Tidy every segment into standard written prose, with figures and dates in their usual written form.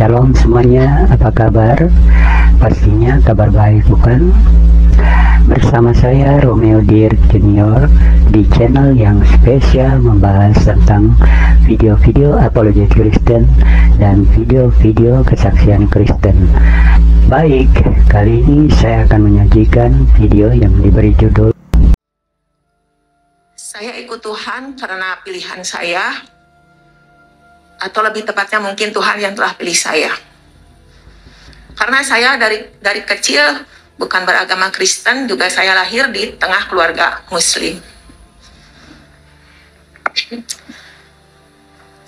Shalom semuanya, apa kabar? Pastinya kabar baik, bukan? Bersama saya Romeo Dirk Junior di channel yang spesial membahas tentang video-video apologet Kristen dan video-video kesaksian Kristen. Baik, kali ini saya akan menyajikan video yang diberi judul "Saya ikut Tuhan karena pilihan saya," atau lebih tepatnya mungkin Tuhan yang telah pilih saya. Karena saya dari kecil bukan beragama Kristen, juga saya lahir di tengah keluarga Muslim.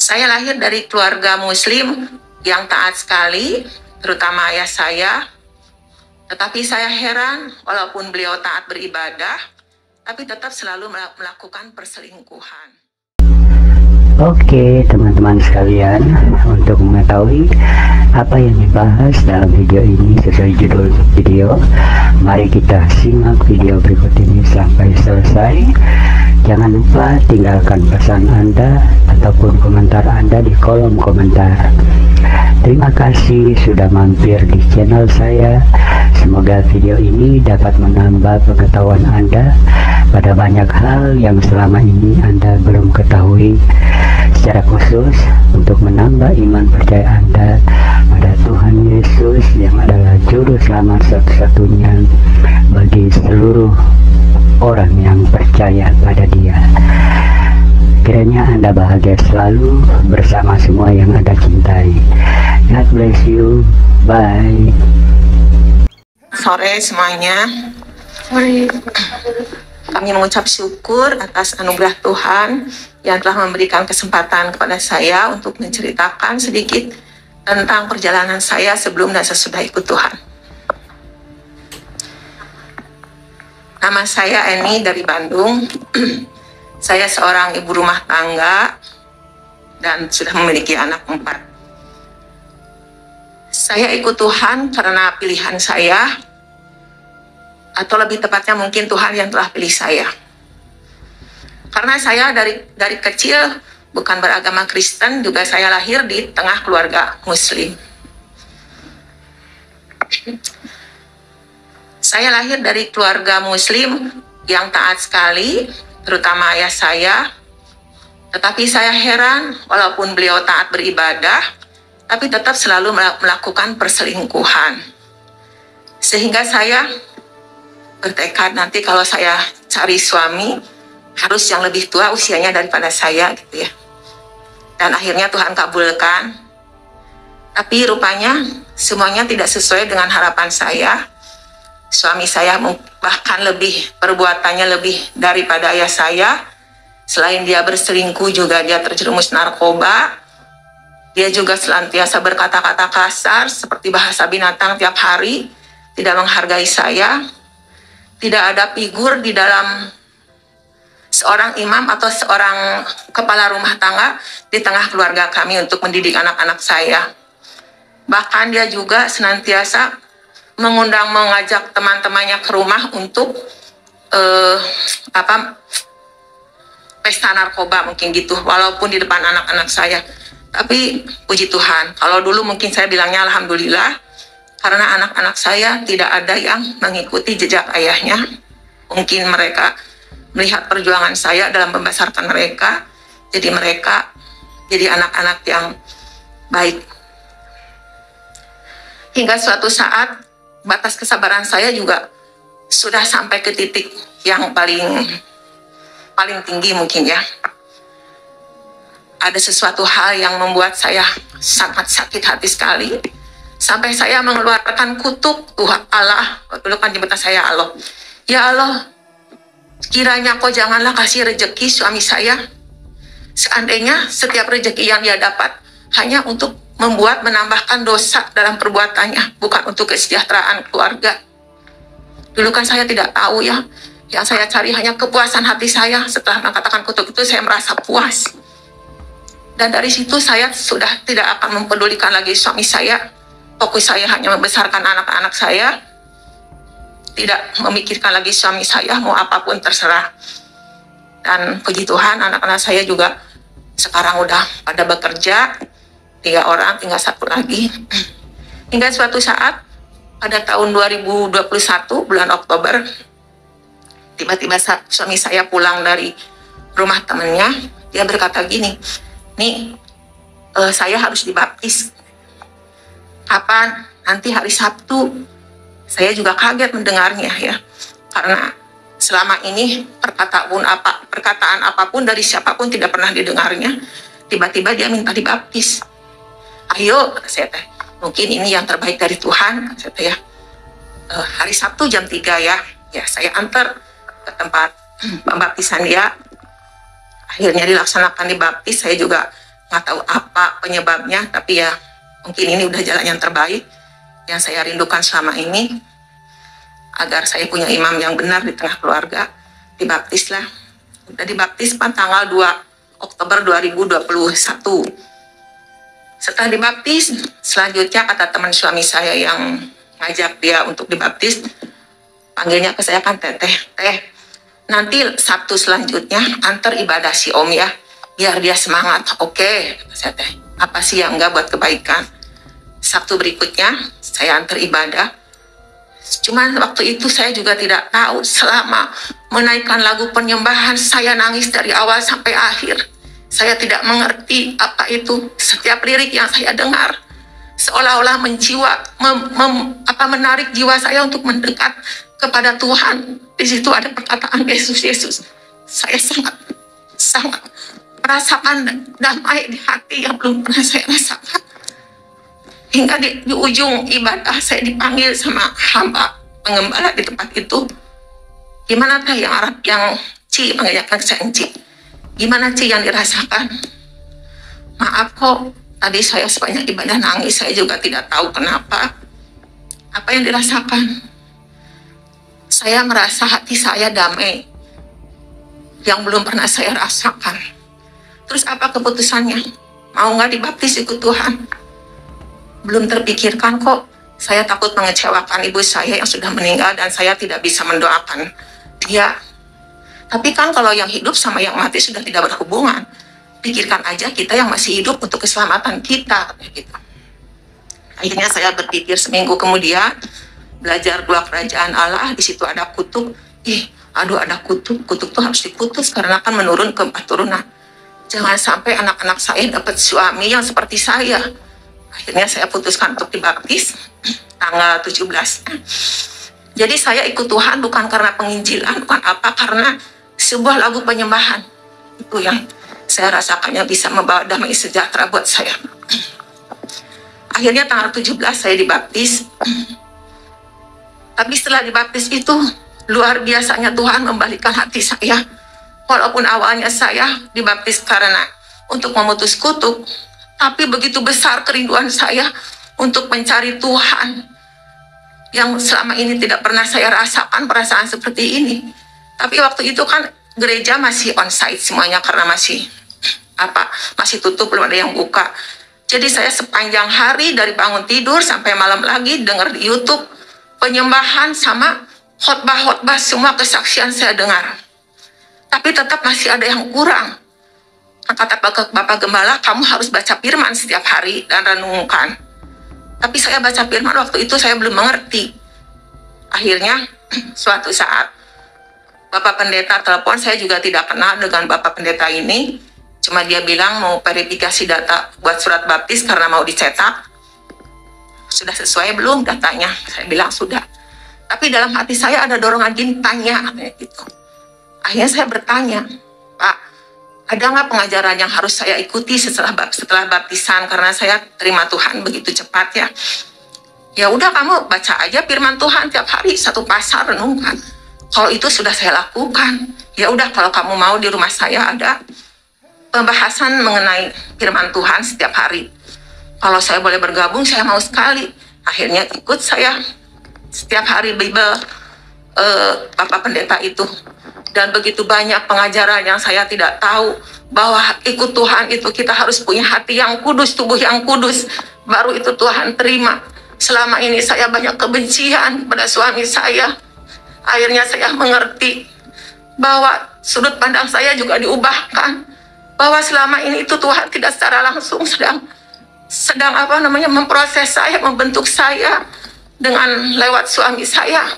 Saya lahir dari keluarga Muslim yang taat sekali, terutama ayah saya. Tetapi saya heran, walaupun beliau taat beribadah, tapi tetap selalu melakukan perselingkuhan. Oke teman-teman sekalian, untuk mengetahui apa yang dibahas dalam video ini sesuai judul video, mari kita simak video berikut ini sampai selesai. Jangan lupa tinggalkan pesan Anda ataupun komentar Anda di kolom komentar. Terima kasih sudah mampir di channel saya. Semoga video ini dapat menambah pengetahuan Anda pada banyak hal yang selama ini Anda belum ketahui, secara khusus untuk menambah iman percaya Anda pada Tuhan Yesus yang adalah juru selamat satu-satunya bagi seluruh orang yang percaya pada Dia. Kiranya Anda bahagia selalu bersama semua yang Anda cintai. God bless you. Bye. Sore semuanya. Kami mengucap syukur atas anugerah Tuhan yang telah memberikan kesempatan kepada saya untuk menceritakan sedikit tentang perjalanan saya sebelum dan sesudah ikut Tuhan. Nama saya Eni dari Bandung. Saya seorang ibu rumah tangga dan sudah memiliki anak 4. Saya ikut Tuhan karena pilihan saya, atau lebih tepatnya mungkin Tuhan yang telah pilih saya. Karena saya dari kecil bukan beragama Kristen, juga saya lahir di tengah keluarga Muslim. Saya lahir dari keluarga Muslim yang taat sekali, terutama ayah saya. Tetapi saya heran, walaupun beliau taat beribadah, tapi tetap selalu melakukan perselingkuhan. Sehingga saya bertekad nanti kalau saya cari suami harus yang lebih tua usianya daripada saya gitu ya. Dan akhirnya Tuhan kabulkan. Tapi rupanya semuanya tidak sesuai dengan harapan saya. Suami saya bahkan perbuatannya lebih daripada ayah saya. Selain dia berselingkuh, juga dia terjerumus narkoba. Dia juga selantiasa berkata-kata kasar seperti bahasa binatang tiap hari, tidak menghargai saya. Tidak ada figur di dalam seorang imam atau seorang kepala rumah tangga di tengah keluarga kami untuk mendidik anak-anak saya. Bahkan dia juga senantiasa mengajak teman-temannya ke rumah untuk pesta narkoba mungkin gitu, walaupun di depan anak-anak saya. Tapi puji Tuhan, kalau dulu mungkin saya bilangnya alhamdulillah, karena anak-anak saya tidak ada yang mengikuti jejak ayahnya. Mungkin mereka melihat perjuangan saya dalam membesarkan mereka, jadi mereka jadi anak-anak yang baik. Hingga suatu saat, batas kesabaran saya juga sudah sampai ke titik yang paling tinggi mungkin ya. Ada sesuatu hal yang membuat saya sangat sakit hati sekali. Sampai saya mengeluarkan kutuk Tuhan Allah. Dulu kan jembatan saya Allah. Ya Allah, kiranya kau janganlah kasih rezeki suami saya. Seandainya setiap rezeki yang dia dapat hanya untuk menambahkan dosa dalam perbuatannya, bukan untuk kesejahteraan keluarga. Dulu kan saya tidak tahu ya. Yang saya cari hanya kepuasan hati saya. Setelah mengatakan kutuk itu, saya merasa puas. Dan dari situ saya sudah tidak akan mempedulikan lagi suami saya. Fokus saya hanya membesarkan anak-anak saya. Tidak memikirkan lagi suami saya, mau apapun terserah. Dan puji Tuhan, anak-anak saya juga sekarang udah pada bekerja. 3 orang, tinggal 1 lagi. Hingga suatu saat pada tahun 2021 bulan Oktober, tiba-tiba suami saya pulang dari rumah temannya. Dia berkata gini, nih saya harus dibaptis. Kapan? Nanti hari Sabtu. Saya juga kaget mendengarnya ya, karena selama ini perkataan apapun dari siapapun tidak pernah didengarnya. Tiba-tiba dia minta dibaptis. Ayo, saya teh, mungkin ini yang terbaik dari Tuhan, saya teh ya. Hari Sabtu jam 3 ya, saya antar ke tempat pembaptisan dia. Akhirnya dilaksanakan dibaptis. Saya juga nggak tahu apa penyebabnya, tapi ya mungkin ini udah jalan yang terbaik yang saya rindukan selama ini, agar saya punya imam yang benar di tengah keluarga. Dibaptislah. Udah dibaptis pada tanggal 2 Oktober 2021. Setelah dibaptis, selanjutnya kata teman suami saya yang ngajak dia untuk dibaptis, panggilnya ke saya kan, teh, nanti Sabtu selanjutnya antar ibadah si Om ya, biar dia semangat. Oke, kata saya teh, apa sih yang enggak buat kebaikan. Sabtu berikutnya saya antar ibadah. Cuman waktu itu saya juga tidak tahu, selama menaikkan lagu penyembahan saya nangis dari awal sampai akhir. Saya tidak mengerti apa itu. Setiap lirik yang saya dengar seolah-olah menarik jiwa saya untuk mendekat kepada Tuhan. Di situ ada perkataan Yesus, Yesus. Saya sangat merasakan damai di hati yang belum pernah saya rasakan. Hingga di ujung ibadah saya dipanggil sama hamba pengembala di tempat itu. Gimana teh yang Arab yang Ci, mengajarkan saya Ci. Gimana Ci yang dirasakan? Maaf kok, tadi saya sepanjang ibadah nangis, saya juga tidak tahu kenapa. Apa yang dirasakan? Saya merasa hati saya damai, yang belum pernah saya rasakan. Terus apa keputusannya? Mau nggak dibaptis ikut Tuhan? Belum terpikirkan kok. Saya takut mengecewakan ibu saya yang sudah meninggal dan saya tidak bisa mendoakan dia. Tapi kan kalau yang hidup sama yang mati sudah tidak berhubungan. Pikirkan aja kita yang masih hidup untuk keselamatan kita. Gitu. Akhirnya saya berpikir seminggu kemudian, belajar 2 kerajaan Allah, di situ ada kutub. Ada kutub tuh harus diputus karena akan menurun ke 4 turunan. Jangan sampai anak-anak saya dapat suami yang seperti saya. Akhirnya saya putuskan untuk dibaptis tanggal 17. Jadi saya ikut Tuhan bukan karena penginjilan, bukan apa, karena sebuah lagu penyembahan. Itu yang saya rasakannya bisa membawa damai sejahtera buat saya. Akhirnya tanggal 17 saya dibaptis. Tapi setelah dibaptis itu, luar biasanya Tuhan membalikkan hati saya. Walaupun awalnya saya dibaptis karena untuk memutus kutuk, tapi begitu besar kerinduan saya untuk mencari Tuhan yang selama ini tidak pernah saya rasakan perasaan seperti ini. Tapi waktu itu kan gereja masih onsite semuanya karena masih tutup, belum ada yang buka. Jadi saya sepanjang hari dari bangun tidur sampai malam lagi dengar di YouTube penyembahan sama khotbah-khotbah, semua kesaksian saya dengar. Tapi tetap masih ada yang kurang. Kata Bapak Gembala, kamu harus baca firman setiap hari dan renungkan. Tapi saya baca firman waktu itu saya belum mengerti. Akhirnya suatu saat Bapak Pendeta telepon, saya juga tidak kenal dengan Bapak Pendeta ini. Cuma dia bilang mau verifikasi data buat surat baptis karena mau dicetak. Sudah sesuai belum datanya? Saya bilang sudah. Tapi dalam hati saya ada dorongan gini, tanya gitu. Akhirnya saya bertanya, Pak, ada nggak pengajaran yang harus saya ikuti setelah baptisan? Karena saya terima Tuhan begitu cepat ya. Ya udah, kamu baca aja firman Tuhan tiap hari 1 pasal, renungkan. Kalau itu sudah saya lakukan. Ya udah, kalau kamu mau di rumah saya ada pembahasan mengenai firman Tuhan setiap hari. Kalau saya boleh bergabung, saya mau sekali. Akhirnya ikut saya setiap hari Bible Bapak Pendeta itu. Dan begitu banyak pengajaran yang saya tidak tahu, bahwa ikut Tuhan itu kita harus punya hati yang kudus, tubuh yang kudus, baru itu Tuhan terima. Selama ini saya banyak kebencian pada suami saya. Akhirnya saya mengerti bahwa sudut pandang saya juga diubahkan, bahwa selama ini itu Tuhan tidak secara langsung sedang sedang memproses saya, membentuk saya dengan lewat suami saya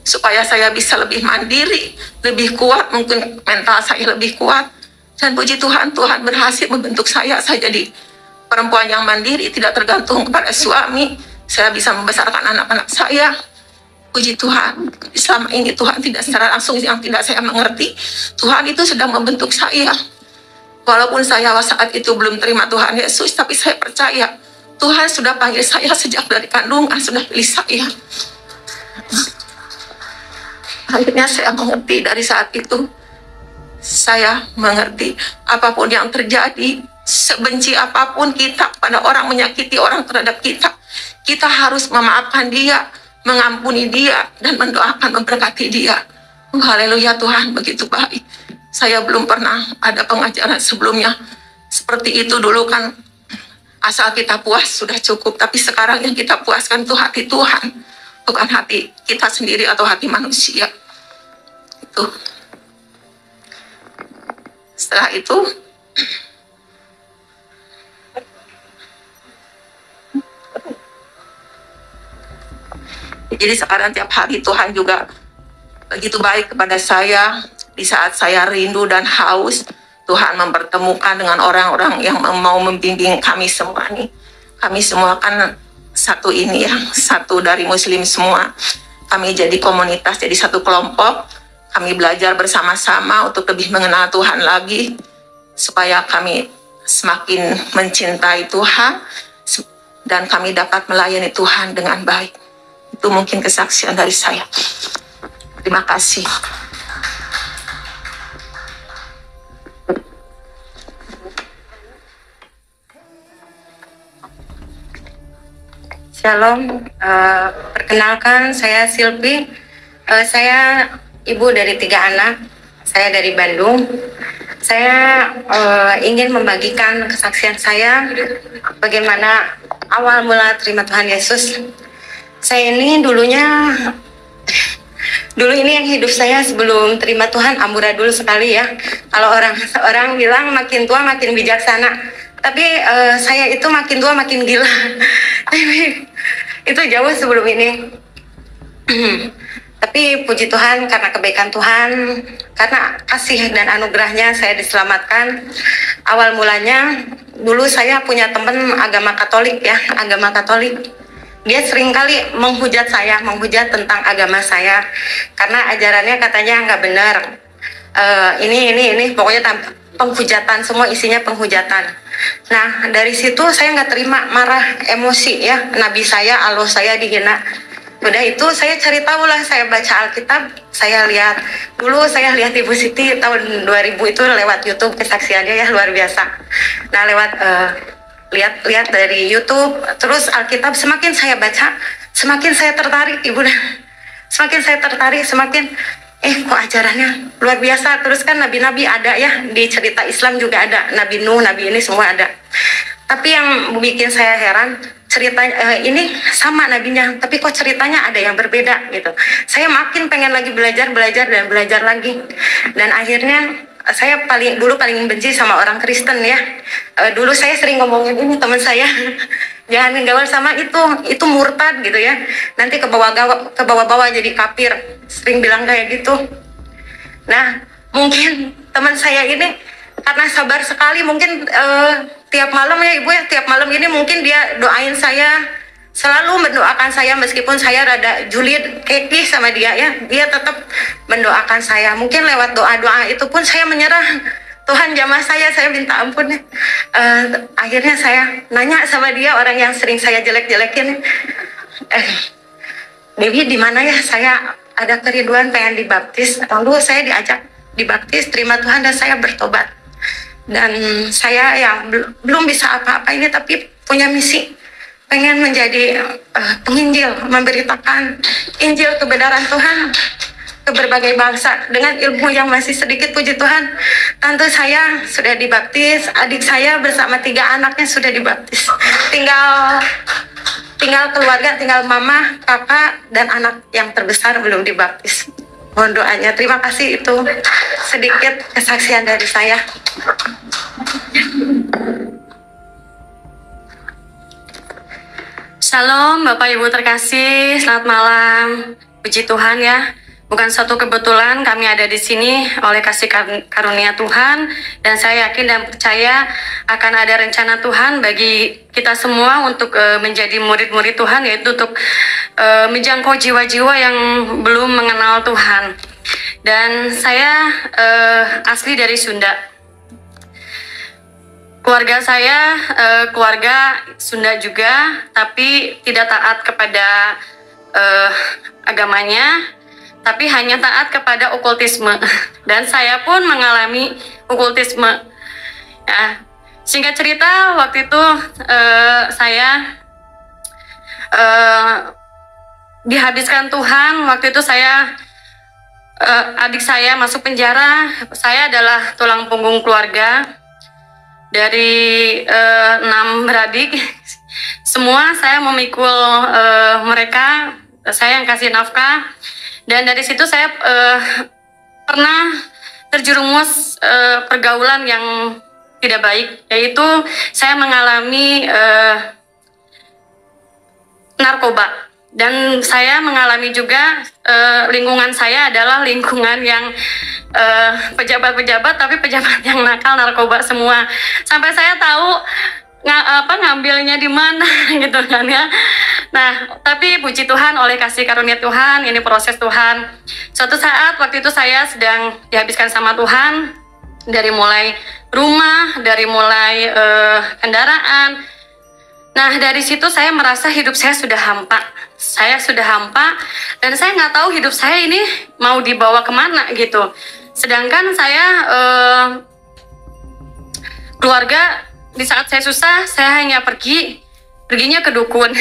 supaya saya bisa lebih mandiri, lebih kuat, mungkin mental saya lebih kuat. Dan puji Tuhan, Tuhan berhasil membentuk saya jadi perempuan yang mandiri, tidak tergantung kepada suami. Saya bisa membesarkan anak-anak saya. Puji Tuhan, selama ini Tuhan tidak secara langsung, yang tidak saya mengerti, Tuhan itu sedang membentuk saya. Walaupun saya saat itu belum terima Tuhan Yesus, tapi saya percaya Tuhan sudah panggil saya sejak dari kandungan, sudah pilih saya. Akhirnya saya mengerti dari saat itu. Saya mengerti apapun yang terjadi, sebenci apapun kita pada orang, menyakiti orang terhadap kita, kita harus memaafkan dia, mengampuni dia, dan mendoakan, memberkati dia. Haleluya, Tuhan begitu baik. Saya belum pernah ada pengajaran sebelumnya seperti itu. Dulu kan asal kita puas sudah cukup, tapi sekarang yang kita puaskan itu hati Tuhan, bukan hati kita sendiri atau hati manusia. Itu. Setelah itu jadi sekarang tiap hari Tuhan juga begitu baik kepada saya. Di saat saya rindu dan haus, Tuhan mempertemukan dengan orang-orang yang mau membimbing kami semua nih. Kami semua kan satu ini ya, satu dari Muslim semua. Kami jadi komunitas, jadi satu kelompok. Kami belajar bersama-sama untuk lebih mengenal Tuhan lagi, supaya kami semakin mencintai Tuhan, dan kami dapat melayani Tuhan dengan baik. Itu mungkin kesaksian dari saya. Terima kasih. Shalom, perkenalkan saya Silvi. Saya ibu dari 3 anak. Saya dari Bandung. Saya ingin membagikan kesaksian saya bagaimana awal mula terima Tuhan Yesus. Saya ini dulu ini yang hidup saya sebelum terima Tuhan amburadul sekali ya. Kalau orang bilang makin tua makin bijaksana, tapi saya itu makin tua makin gila. Itu jauh sebelum ini. Tapi puji Tuhan, karena kebaikan Tuhan, karena kasih dan anugerahnya saya diselamatkan. Awal mulanya dulu saya punya teman agama Katolik ya, agama Katolik. Dia sering kali menghujat saya, menghujat tentang agama saya, karena ajarannya katanya nggak benar. Ini pokoknya penghujatan, semua isinya penghujatan. Nah dari situ saya nggak terima, marah, emosi ya. Nabi saya, Allah saya dihina. Udah itu saya cari tahu lah, saya baca Alkitab, saya lihat. Dulu saya lihat Ibu Siti tahun 2000 itu lewat YouTube, kesaksiannya ya luar biasa. Nah lewat lihat dari YouTube, terus Alkitab, semakin saya baca, semakin saya tertarik Ibu. Semakin saya tertarik, semakin kok ajarannya luar biasa. Terus kan nabi-nabi ada ya, di cerita Islam juga ada, Nabi Nuh, Nabi ini semua ada. Tapi yang bikin saya heran, ceritanya ini sama nabinya, tapi kok ceritanya ada yang berbeda gitu. Saya makin pengen lagi belajar lagi. Dan akhirnya saya dulu paling benci sama orang Kristen ya. Dulu saya sering ngomongin ini teman saya, jangan gaul sama itu murtad gitu ya. Nanti ke bawah jadi kafir, sering bilang kayak gitu. Nah, mungkin teman saya ini karena sabar sekali, mungkin tiap malam ya Ibu ya, tiap malam ini mungkin dia doain saya, selalu mendoakan saya meskipun saya rada julid, keki sama dia ya, dia tetap mendoakan saya. Mungkin lewat doa-doa itu pun saya menyerah. Tuhan jamah saya minta ampun. Akhirnya saya nanya sama dia, orang yang sering saya jelek-jelekin, Dewi di mana ya, saya ada kerinduan pengen dibaptis. Lalu saya diajak dibaptis, terima Tuhan, dan saya bertobat. Dan saya yang belum bisa apa-apa ini, tapi punya misi, pengen menjadi penginjil, memberitakan Injil kebenaran Tuhan ke berbagai bangsa dengan ilmu yang masih sedikit. Puji Tuhan, tante saya sudah dibaptis, adik saya bersama 3 anaknya sudah dibaptis. Tinggal keluarga, tinggal mama, kakak, dan anak yang terbesar belum dibaptis. Mohon doanya. Terima kasih, itu sedikit kesaksian dari saya. Shalom Bapak Ibu terkasih, selamat malam. Puji Tuhan ya. Bukan suatu kebetulan kami ada di sini oleh kasih karunia Tuhan, dan saya yakin dan percaya akan ada rencana Tuhan bagi kita semua untuk menjadi murid-murid Tuhan, yaitu untuk menjangkau jiwa-jiwa yang belum mengenal Tuhan. Dan saya asli dari Sunda. Keluarga saya keluarga Sunda juga, tapi tidak taat kepada agamanya, tapi hanya taat kepada okultisme. Dan saya pun mengalami okultisme. Ya, singkat cerita, waktu itu saya dihabiskan Tuhan. Waktu itu saya adik saya masuk penjara. Saya adalah tulang punggung keluarga. Dari 6 beradik, semua saya memikul mereka. Saya yang kasih nafkah. Dan dari situ saya pernah terjerumus pergaulan yang tidak baik, yaitu saya mengalami narkoba. Dan saya mengalami juga lingkungan saya adalah lingkungan yang pejabat-pejabat, tapi pejabat yang nakal, narkoba semua. Sampai saya tahu ngambilnya di mana gitu kan ya. Nah, tapi puji Tuhan, oleh kasih karunia Tuhan, ini proses Tuhan. Suatu saat waktu itu saya sedang dihabiskan sama Tuhan, dari mulai rumah, dari mulai kendaraan. Nah, dari situ saya merasa hidup saya sudah hampa. Saya sudah hampa, dan saya nggak tahu hidup saya ini mau dibawa kemana gitu. Sedangkan saya keluarga, di saat saya susah, saya hanya perginya ke dukun,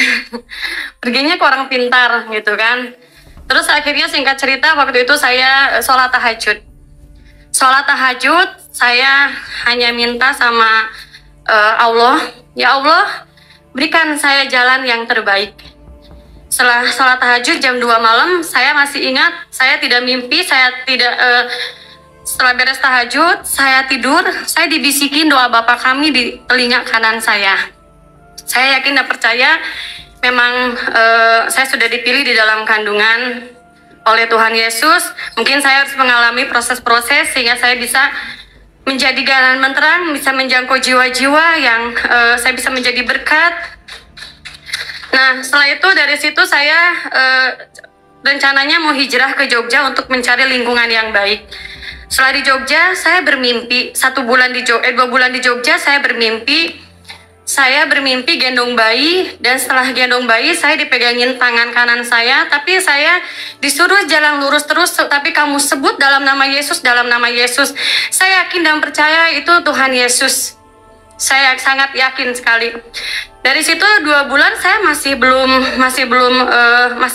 perginya ke orang pintar gitu kan. Terus akhirnya singkat cerita, waktu itu saya sholat tahajud. Sholat tahajud, saya hanya minta sama Allah, ya Allah, berikan saya jalan yang terbaik. Setelah sholat tahajud jam 2 malam, saya masih ingat, saya tidak mimpi, saya tidak... Setelah beres tahajud, saya tidur, saya dibisikin doa Bapa kami di telinga kanan saya. Saya yakin dan percaya memang saya sudah dipilih di dalam kandungan oleh Tuhan Yesus. Mungkin saya harus mengalami proses-proses sehingga saya bisa menjadi jalan menterang, bisa menjangkau jiwa-jiwa yang saya bisa menjadi berkat. Nah, setelah itu dari situ saya rencananya mau hijrah ke Jogja untuk mencari lingkungan yang baik. Setelah di Jogja, saya bermimpi 2 bulan di Jogja, saya bermimpi gendong bayi, dan setelah gendong bayi saya dipegangin tangan kanan saya, tapi saya disuruh jalan lurus terus, tapi kamu sebut dalam nama Yesus, dalam nama Yesus. Saya yakin dan percaya itu Tuhan Yesus. Saya sangat yakin sekali. Dari situ 2 bulan saya masih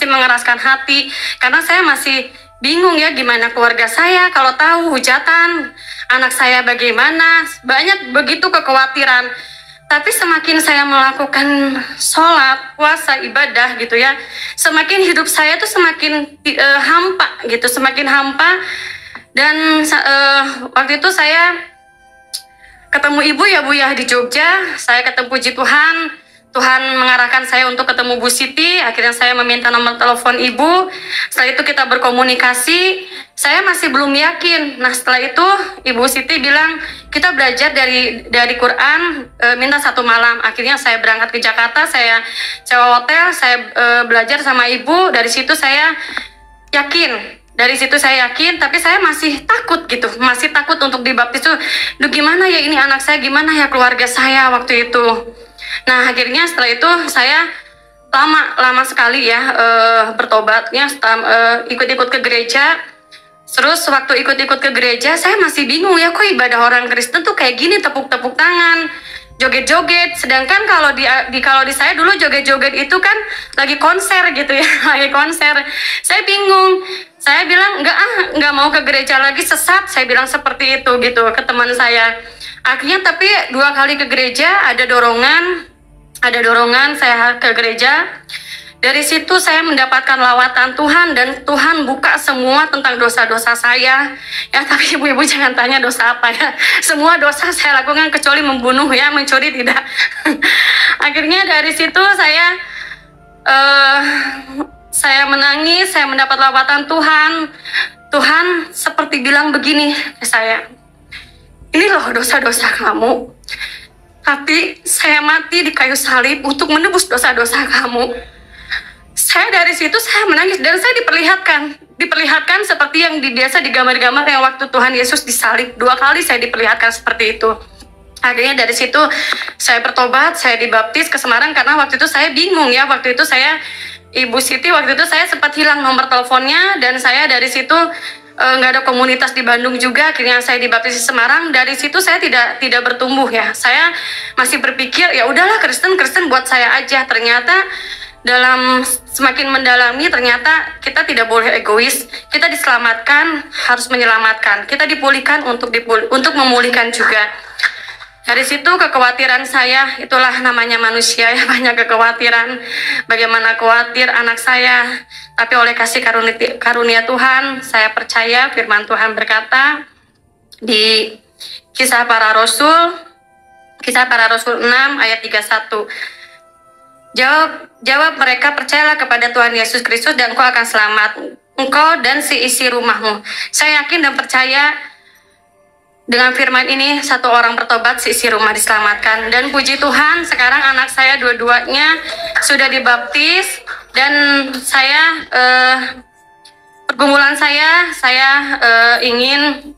mengeraskan hati, karena saya masih bingung ya gimana keluarga saya kalau tahu hujatan, anak saya bagaimana, banyak begitu kekhawatiran. Tapi semakin saya melakukan sholat, puasa, ibadah gitu ya, semakin hidup saya tuh semakin hampa gitu, semakin hampa. Dan waktu itu saya ketemu ibu ya Bu ya di Jogja, saya ketemu, puji Tuhan, Tuhan mengarahkan saya untuk ketemu Bu Siti. Akhirnya saya meminta nomor telepon ibu. Setelah itu kita berkomunikasi. Saya masih belum yakin. Nah, setelah itu Ibu Siti bilang kita belajar dari Quran, minta 1 malam. Akhirnya saya berangkat ke Jakarta, saya sewa hotel, saya belajar sama ibu. Dari situ saya yakin. Tapi saya masih takut gitu, masih takut untuk dibaptis tuh. Duh, gimana ya ini anak saya, gimana ya keluarga saya waktu itu. Nah, akhirnya setelah itu saya lama sekali ya bertobatnya, ikut-ikut ke gereja. Terus waktu ikut-ikut ke gereja, saya masih bingung ya, kok ibadah orang Kristen tuh kayak gini, tepuk-tepuk tangan, joget-joget. Sedangkan kalau di saya dulu joget-joget itu kan lagi konser gitu ya, lagi konser. Saya bingung. Saya bilang nggak mau ke gereja lagi, sesat. Saya bilang seperti itu gitu ke teman saya. Akhirnya tapi 2 kali ke gereja, ada dorongan saya ke gereja. Dari situ saya mendapatkan lawatan Tuhan, dan Tuhan buka semua tentang dosa-dosa saya. Ya, tapi ibu-ibu jangan tanya dosa apa ya. Semua dosa saya lakukan kecuali membunuh ya, mencuri tidak. Akhirnya dari situ saya eh, saya menangis, saya mendapat lawatan Tuhan. Tuhan seperti bilang begini ke saya, ini loh dosa-dosa kamu, tapi saya mati di kayu salib untuk menebus dosa-dosa kamu. Saya dari situ saya menangis dan saya diperlihatkan seperti yang biasa digambar-gambar yang waktu Tuhan Yesus disalib. 2 kali saya diperlihatkan seperti itu. Akhirnya dari situ saya bertobat, saya dibaptis ke Semarang karena waktu itu saya bingung ya. Waktu itu Ibu Siti waktu itu saya sempat hilang nomor teleponnya dan saya dari situ nggak ada komunitas di Bandung juga. Akhirnya saya dibaptis di Semarang. Dari situ saya tidak bertumbuh ya. Saya masih berpikir ya udahlah Kristen buat saya aja. Ternyata dalam semakin mendalami ternyata kita tidak boleh egois. Kita diselamatkan harus menyelamatkan. Kita dipulihkan untuk memulihkan juga. Dari situ kekhawatiran saya, itulah namanya manusia ya, banyak kekhawatiran. Bagaimana khawatir anak saya, tapi oleh kasih karunia Tuhan, saya percaya firman Tuhan berkata di Kisah Para Rasul 6 ayat 31. Jawab mereka, percayalah kepada Tuhan Yesus Kristus dan engkau akan selamat, engkau dan isi rumahmu. Saya yakin dan percaya dengan firman ini satu orang bertobat, isi rumah diselamatkan. Dan puji Tuhan sekarang anak saya dua-duanya sudah dibaptis. Dan saya pergumulan saya ingin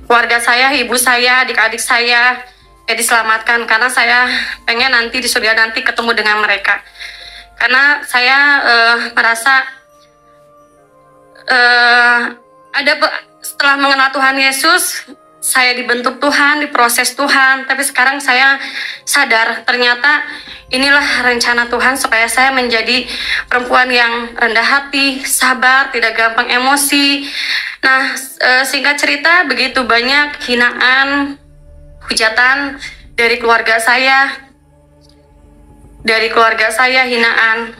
keluarga saya, ibu saya, adik-adik saya diselamatkan, karena saya pengen nanti di surga nanti ketemu dengan mereka. Karena saya merasa setelah mengenal Tuhan Yesus, saya dibentuk Tuhan, diproses Tuhan, tapi sekarang saya sadar ternyata inilah rencana Tuhan supaya saya menjadi perempuan yang rendah hati, sabar, tidak gampang emosi. Nah, singkat cerita begitu banyak hinaan, hujatan dari keluarga saya, hinaan.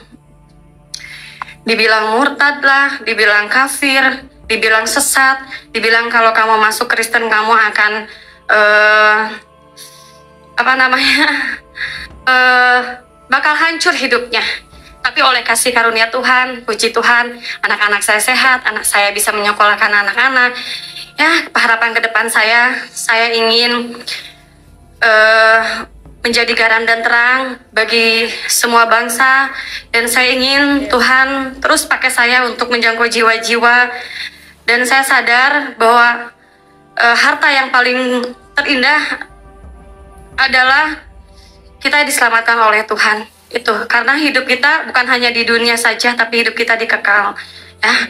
Dibilang murtad lah, dibilang kafir, dibilang sesat, dibilang kalau kamu masuk Kristen kamu akan bakal hancur hidupnya. Tapi oleh kasih karunia Tuhan, puji Tuhan, anak-anak saya sehat, anak saya bisa menyekolahkan anak-anak. Ya, harapan ke depan saya ingin menjadi garam dan terang bagi semua bangsa, dan saya ingin Tuhan terus pakai saya untuk menjangkau jiwa-jiwa. Dan saya sadar bahwa harta yang paling terindah adalah kita diselamatkan oleh Tuhan. Itu karena hidup kita bukan hanya di dunia saja, tapi hidup kita dikekal. Ya,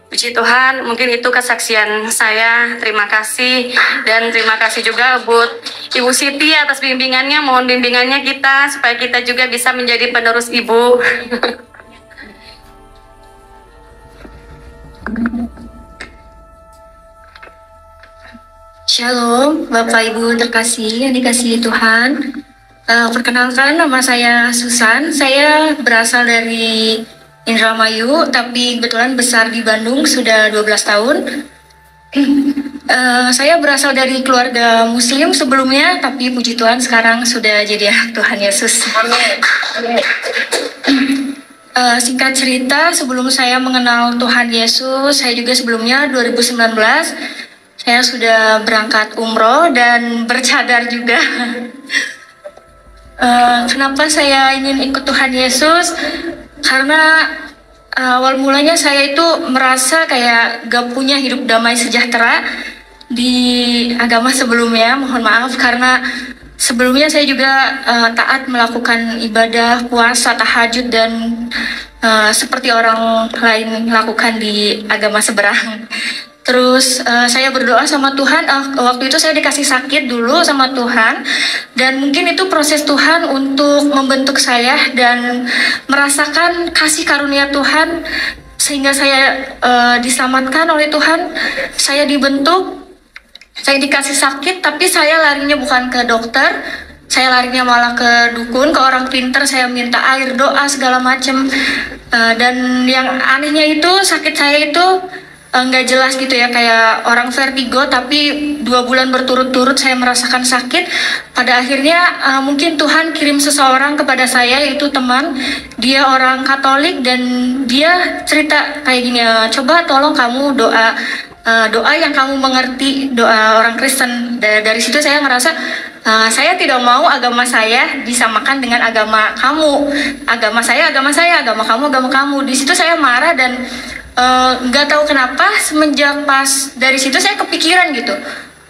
puji Tuhan. Mungkin itu kesaksian saya. Terima kasih, dan terima kasih juga buat Ibu Siti atas bimbingannya. Mohon bimbingannya kita supaya kita juga bisa menjadi penerus Ibu. Shalom, Bapak Ibu terkasih yang dikasihi Tuhan. Perkenalkan, nama saya Susan. Saya berasal dari Indramayu, tapi kebetulan besar di Bandung sudah 12 tahun. Saya berasal dari keluarga Muslim sebelumnya, tapi puji Tuhan sekarang sudah jadi anak Tuhan Yesus. Singkat cerita, sebelum saya mengenal Tuhan Yesus, saya juga sebelumnya 2019 saya sudah berangkat umroh dan bercadar juga. Kenapa saya ingin ikut Tuhan Yesus? Karena awal mulanya saya itu merasa kayak gak punya hidup damai sejahtera di agama sebelumnya. Mohon maaf karena sebelumnya saya juga taat melakukan ibadah, puasa, tahajud, dan seperti orang lain lakukan di agama seberang. Terus saya berdoa sama Tuhan. Waktu itu saya dikasih sakit dulu sama Tuhan, dan mungkin itu proses Tuhan untuk membentuk saya dan merasakan kasih karunia Tuhan sehingga saya diselamatkan oleh Tuhan. Saya dibentuk, saya dikasih sakit, tapi saya larinya bukan ke dokter, saya larinya malah ke dukun, ke orang pinter. Saya minta air, doa, segala macam. Dan yang anehnya itu sakit saya itu nggak jelas gitu ya, kayak orang vertigo, tapi 2 bulan berturut-turut saya merasakan sakit. Pada akhirnya mungkin Tuhan kirim seseorang kepada saya, yaitu teman. Dia orang Katolik dan dia cerita kayak gini, coba tolong kamu doa yang kamu mengerti, doa orang Kristen. Dari situ saya ngerasa saya tidak mau agama saya disamakan dengan agama kamu. Agama saya, agama kamu, agama kamu. Di situ saya marah dan nggak tahu kenapa semenjak pas dari situ saya kepikiran gitu.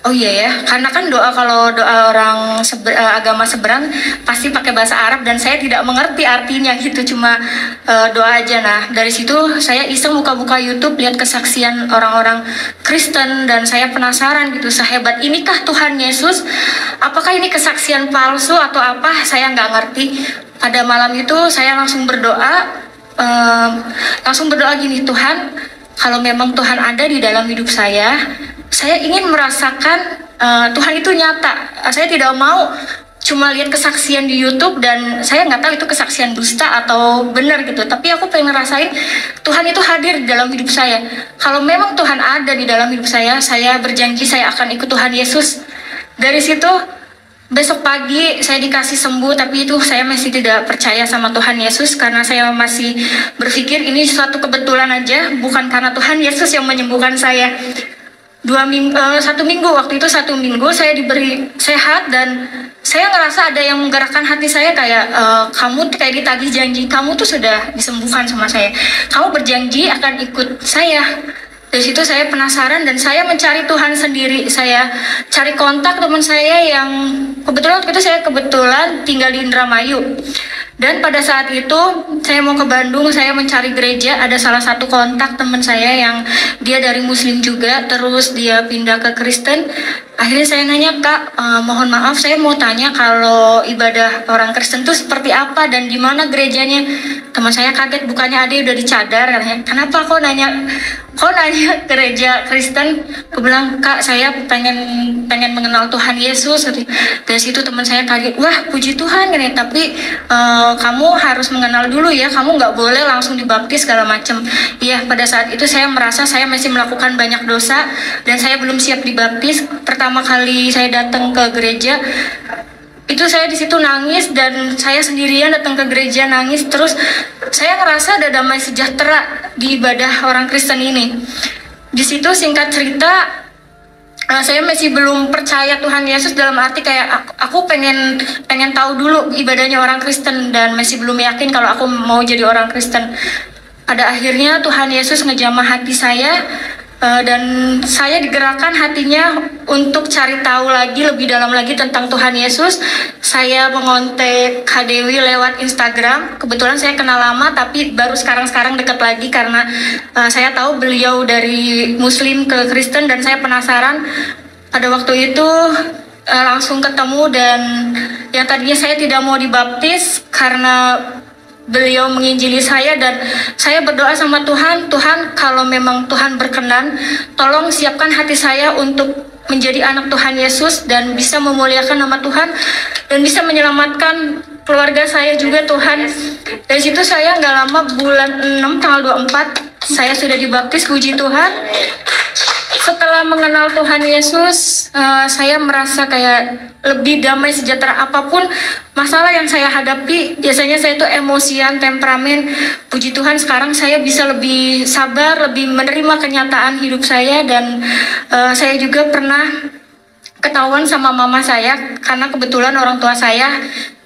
Oh iya ya, karena kan kalau doa orang agama seberang pasti pakai bahasa Arab dan saya tidak mengerti artinya gitu, cuma doa aja. Nah dari situ saya iseng buka-buka YouTube, lihat kesaksian orang-orang Kristen dan saya penasaran gitu, sehebat inikah Tuhan Yesus? Apakah ini kesaksian palsu atau apa? Saya nggak ngerti. Pada malam itu saya langsung berdoa gini, Tuhan, kalau memang Tuhan ada di dalam hidup saya ingin merasakan Tuhan itu nyata. Saya tidak mau cuma lihat kesaksian di YouTube dan saya nggak tahu itu kesaksian dusta atau benar gitu, tapi aku pengen ngerasain Tuhan itu hadir di dalam hidup saya. Kalau memang Tuhan ada di dalam hidup saya berjanji saya akan ikut Tuhan Yesus. Dari situ besok pagi saya dikasih sembuh, tapi itu saya masih tidak percaya sama Tuhan Yesus karena saya masih berpikir ini suatu kebetulan aja, bukan karena Tuhan Yesus yang menyembuhkan saya. 1 minggu waktu itu, 1 minggu saya diberi sehat dan saya ngerasa ada yang menggerakkan hati saya, kayak kamu kayak ditagih janji, kamu tuh sudah disembuhkan sama saya, kamu berjanji akan ikut saya. Dari situ saya penasaran dan saya mencari Tuhan sendiri. Saya cari kontak teman saya yang kebetulan waktu itu saya tinggal di Indramayu. Dan pada saat itu saya mau ke Bandung, saya mencari gereja, ada salah satu kontak teman saya yang dia dari Muslim juga, terus dia pindah ke Kristen. Akhirnya saya nanya, Kak, mohon maaf saya mau tanya kalau ibadah orang Kristen itu seperti apa dan di mana gerejanya. Teman saya kaget, bukannya ada udah dicadar, katanya. Kenapa kok nanya gereja Kristen? Aku bilang, Kak, saya pengen mengenal Tuhan Yesus. Dari situ teman saya kaget, wah puji Tuhan, katanya. Tapi kamu harus mengenal dulu ya, kamu nggak boleh langsung dibaptis segala macam. Iya, pada saat itu saya merasa saya masih melakukan banyak dosa dan saya belum siap dibaptis. Pertama kali saya datang ke gereja itu saya di situ nangis dan saya sendirian datang ke gereja nangis, terus saya ngerasa ada damai sejahtera di ibadah orang Kristen ini. Di situ singkat cerita saya masih belum percaya Tuhan Yesus, dalam arti kayak aku pengen tahu dulu ibadahnya orang Kristen dan masih belum yakin kalau aku mau jadi orang Kristen. Pada akhirnya Tuhan Yesus ngejamah hati saya dan saya digerakkan hatinya untuk cari tahu lagi lebih dalam lagi tentang Tuhan Yesus. Saya mengontak Kak Dewi lewat Instagram. Kebetulan saya kenal lama tapi baru sekarang dekat lagi karena saya tahu beliau dari Muslim ke Kristen dan saya penasaran. Pada waktu itu langsung ketemu dan yang tadinya saya tidak mau dibaptis karena beliau menginjili saya dan saya berdoa sama Tuhan, Tuhan kalau memang Tuhan berkenan, tolong siapkan hati saya untuk menjadi anak Tuhan Yesus dan bisa memuliakan nama Tuhan dan bisa menyelamatkan keluarga saya juga Tuhan. Dari situ saya nggak lama, bulan 6 tanggal 24 saya sudah dibaptis, puji Tuhan. Setelah mengenal Tuhan Yesus, saya merasa kayak lebih damai sejahtera. Apapun masalah yang saya hadapi, biasanya saya itu emosian, temperamen. Puji Tuhan sekarang saya bisa lebih sabar, lebih menerima kenyataan hidup saya. Dan saya juga pernah ketahuan sama mama saya, karena kebetulan orang tua saya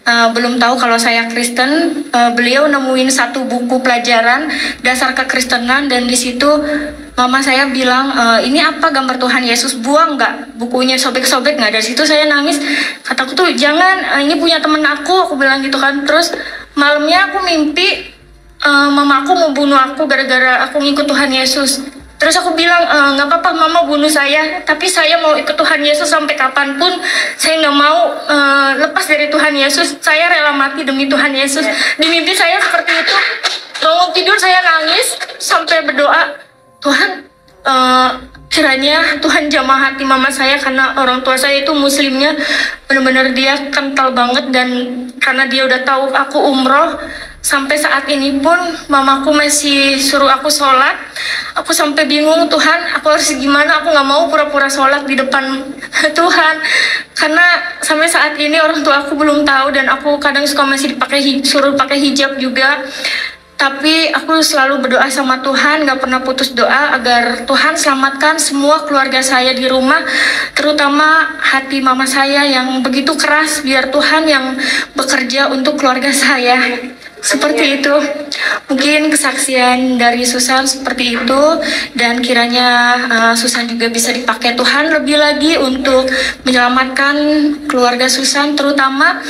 belum tahu kalau saya Kristen. Beliau nemuin satu buku pelajaran dasar kekristenan dan di situ mama saya bilang, ini apa gambar Tuhan Yesus, buang nggak bukunya, sobek-sobek nggak. Dari situ saya nangis, kataku tuh jangan, ini punya temen aku bilang gitu kan. Terus malamnya aku mimpi mama aku mau bunuh aku gara-gara aku ngikut Tuhan Yesus. Terus aku bilang, nggak apa-apa mama bunuh saya, tapi saya mau ikut Tuhan Yesus sampai kapanpun. Saya nggak mau lepas dari Tuhan Yesus, saya rela mati demi Tuhan Yesus. Di mimpi saya seperti itu. Bangun tidur saya nangis sampai berdoa, Tuhan kiranya Tuhan jamah hati mama saya, karena orang tua saya itu Muslimnya benar-benar dia kental banget. Dan karena dia udah tahu aku umroh, sampai saat ini pun mamaku masih suruh aku sholat. Aku sampai bingung, Tuhan, aku harus gimana? Aku nggak mau pura-pura sholat di depan Tuhan, karena sampai saat ini orang tua aku belum tahu, dan aku kadang suka masih suruh pakai hijab juga. Tapi aku selalu berdoa sama Tuhan, gak pernah putus doa agar Tuhan selamatkan semua keluarga saya di rumah, terutama hati mama saya yang begitu keras, biar Tuhan yang bekerja untuk keluarga saya. Seperti itu, mungkin kesaksian dari Susan seperti itu, dan kiranya Susan juga bisa dipakai Tuhan lebih lagi untuk menyelamatkan keluarga Susan terutama,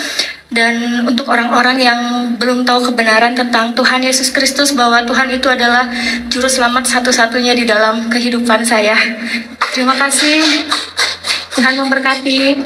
dan untuk orang-orang yang belum tahu kebenaran tentang Tuhan Yesus Kristus, bahwa Tuhan itu adalah juru selamat satu-satunya di dalam kehidupan saya. Terima kasih, Tuhan memberkati.